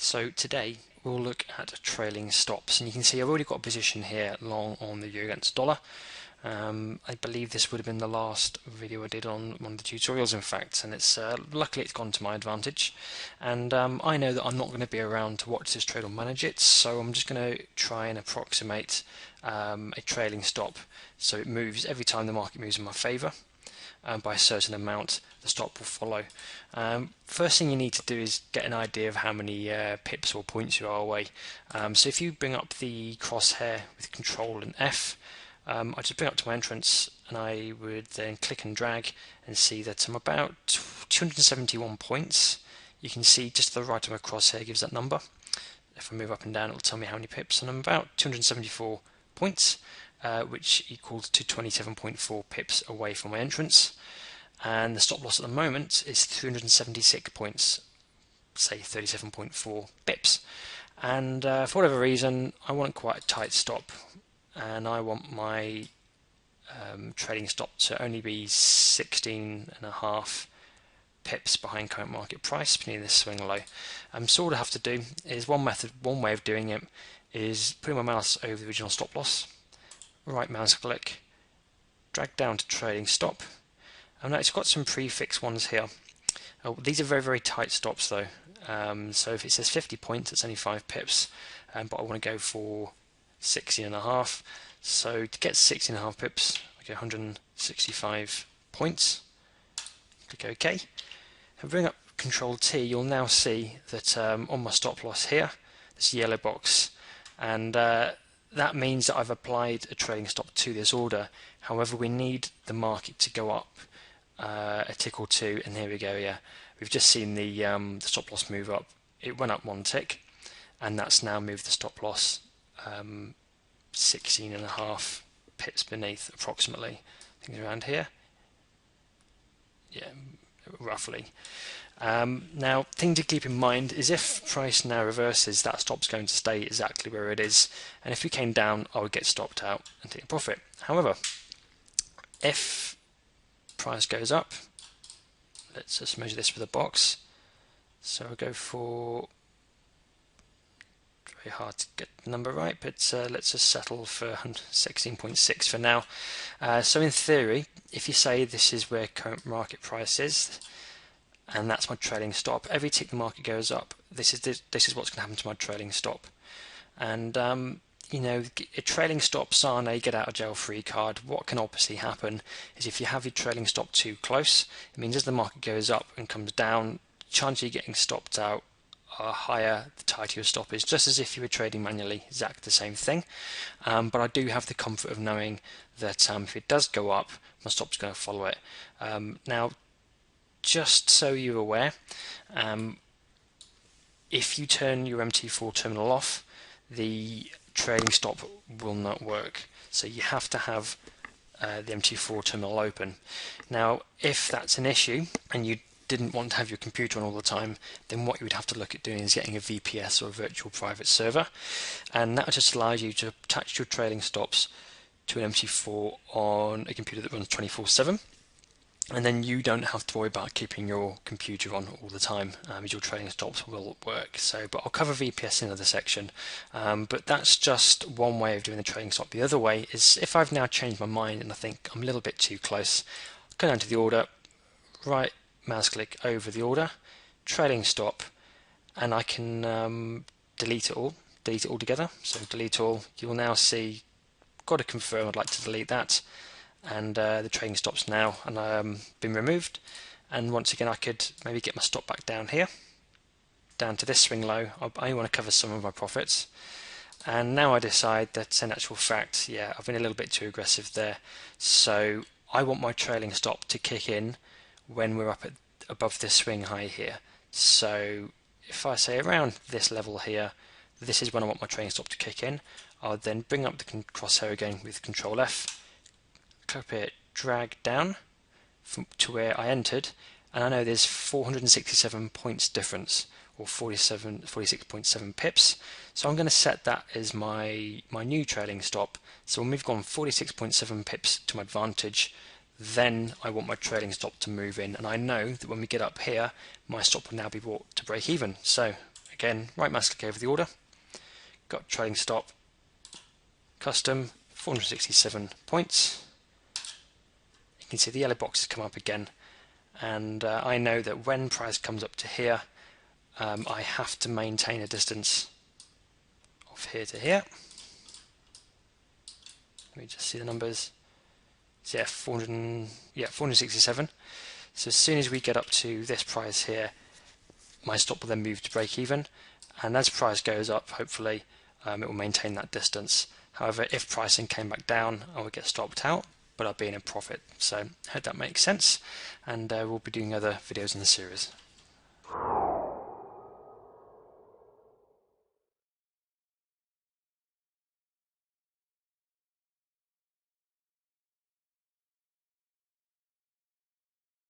So today we'll look at trailing stops, and you can see I've already got a position here long on the euro against dollar. I believe this would have been the last video I did on one of the tutorials, in fact, and it's luckily it's gone to my advantage. And I know that I'm not going to be around to watch this trade or manage it, so I'm just going to try and approximate a trailing stop so it moves every time the market moves in my favour. By a certain amount, the stop will follow. First thing you need to do is get an idea of how many pips or points you are away. So if you bring up the crosshair with Control and F, I just bring up to my entrance, and I would then click and drag and see that I'm about 271 points. You can see just to the right of my crosshair gives that number. If I move up and down, it will tell me how many pips, and I'm about 274 points. Which equals to 27.4 pips away from my entrance, and the stop loss at the moment is 376 points, say 37.4 pips. And for whatever reason, I want quite a tight stop, and I want my trading stop to only be 16.5 pips behind current market price near this swing low. So all I have to do is one way of doing it is putting my mouse over the original stop loss, right mouse click, drag down to trading stop, and now it's got some prefix ones here. These are very tight stops though, so if it says 50 points it's only 5 pips, but I want to go for 16.5, so to get 16.5 pips I get 165 points. Click OK, and bring up Control T. You'll now see that on my stop loss here, this yellow box, and that means that I've applied a trading stop to this order. However, we need the market to go up a tick or two, and here we go. Yeah, we've just seen the stop loss move up. It went up one tick, and that's now moved the stop loss 16.5 pips beneath, approximately. Things around here. Yeah, roughly. Now, thing to keep in mind is if price now reverses, that stop's going to stay exactly where it is, and if we came down, I would get stopped out and take a profit. However, if price goes up, let's just measure this with a box. So I'll go for, very hard to get the number right, but let's just settle for 16.6 for now. So in theory, if you say this is where current market price is, and that's my trailing stop, every tick the market goes up, this is what's going to happen to my trailing stop. And you know, a trailing stop, Sane, get out of jail free card. What can obviously happen is if you have your trailing stop too close, it means as the market goes up and comes down, the chance of you getting stopped out are higher the tighter your stop is, just as if you were trading manually, exactly the same thing. But I do have the comfort of knowing that if it does go up, my stop's going to follow it. Now, just so you're aware, if you turn your MT4 terminal off, the trading stop will not work. So you have to have the MT4 terminal open. Now, if that's an issue and you didn't want to have your computer on all the time, then what you would have to look at doing is getting a VPS or a virtual private server, and that just allows you to attach your trailing stops to an MT4 on a computer that runs 24/7. And then you don't have to worry about keeping your computer on all the time, as your trading stops will work. So, but I'll cover VPS in another section. But that's just one way of doing the trading stop. The other way is if I've now changed my mind and I think I'm a little bit too close, go down to the order, right mouse click over the order, trading stop, and I can delete it all together. So delete all. You'll now see, got to confirm I'd like to delete that. And the trading stops now and been removed, and once again I could maybe get my stop back down here, down to this swing low. I want to cover some of my profits, and now I decide that in actual fact, yeah, I've been a little bit too aggressive there, so I want my trailing stop to kick in when we're up at above this swing high here. So if I say around this level here, this is when I want my trailing stop to kick in. I'll then bring up the crosshair again with Control F, clip it, drag down to where I entered, and I know there's 467 points difference, or 46.7 pips. So I'm going to set that as my new trailing stop. So when we've gone 46.7 pips to my advantage, then I want my trailing stop to move in, and I know that when we get up here, my stop will now be brought to break even. So Again, right mouse click over the order, got trading stop, custom, 467 points. You can see the yellow boxes come up again, and I know that when price comes up to here, I have to maintain a distance of here to here. Let me just see the numbers. So yeah, 467. So as soon as we get up to this price here, my stop will then move to break even, and as price goes up, hopefully it will maintain that distance. However, if pricing came back down, I would get stopped out, but I'll be in a profit. So I hope that makes sense, and we'll be doing other videos in the series.